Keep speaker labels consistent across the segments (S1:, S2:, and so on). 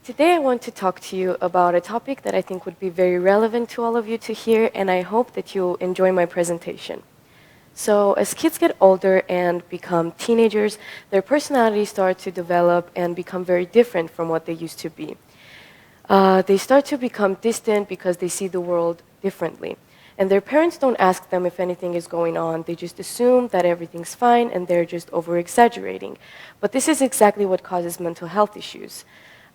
S1: Today I want to talk to you about a topic that I think would be very relevant to all of you to hear, and I hope that you'll enjoy my presentation. So, as kids get older and become teenagers, their personalities start to develop and become very different from what they used to be. They start to become distant because they see the world differently. And their parents don't ask them if anything is going on. They just assume that everything's fine and they're just over exaggerating. But this is exactly what causes mental health issues.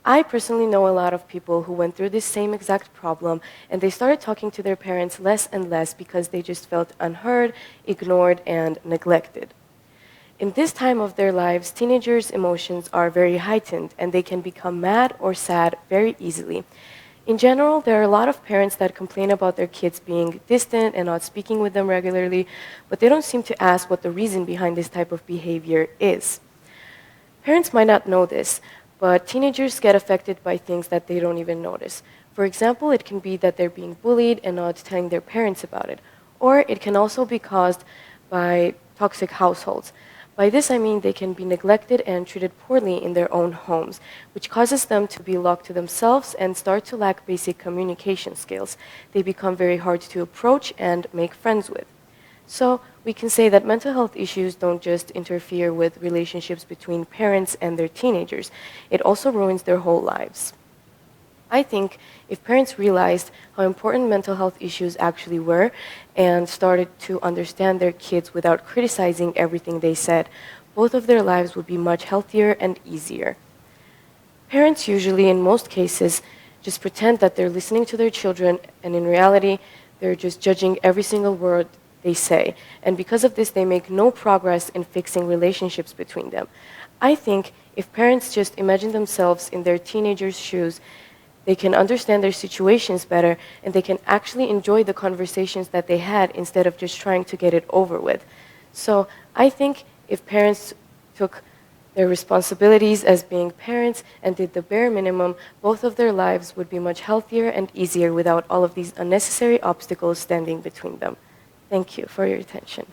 S1: I personally know a lot of people who went through this same exact problem, and they started talking to their parents less and less because they just felt unheard, ignored, and neglected. In this time of their lives, teenagers' emotions are very heightened, and they can become mad or sad very easily. In general, there are a lot of parents that complain about their kids being distant and not speaking with them regularly, but they don't seem to ask what the reason behind this type of behavior is. Parents might not know this, but teenagers get affected by things that they don't even notice. For example, it can be that they're being bullied and not telling their parents about it. Or it can also be caused by toxic households. By this I mean they can be neglected and treated poorly in their own homes, which causes them to be locked to themselves and start to lack basic communication skills. They become very hard to approach and make friends with. So we can say that mental health issues don't just interfere with relationships between parents and their teenagers. It also ruins their whole lives. I think if parents realized how important mental health issues actually were and started to understand their kids without criticizing everything they said, both of their lives would be much healthier and easier. Parents usually, in most cases, just pretend that they're listening to their children, and in reality, they're just judging every single word they say. And because of this, they make no progress in fixing relationships between them. I think if parents just imagine themselves in their teenagers' shoes, they can understand their situations better and they can actually enjoy the conversations that they had instead of just trying to get it over with. So I think if parents took their responsibilities as being parents and did the bare minimum, both of their lives would be much healthier and easier without all of these unnecessary obstacles standing between them. Thank you for your attention.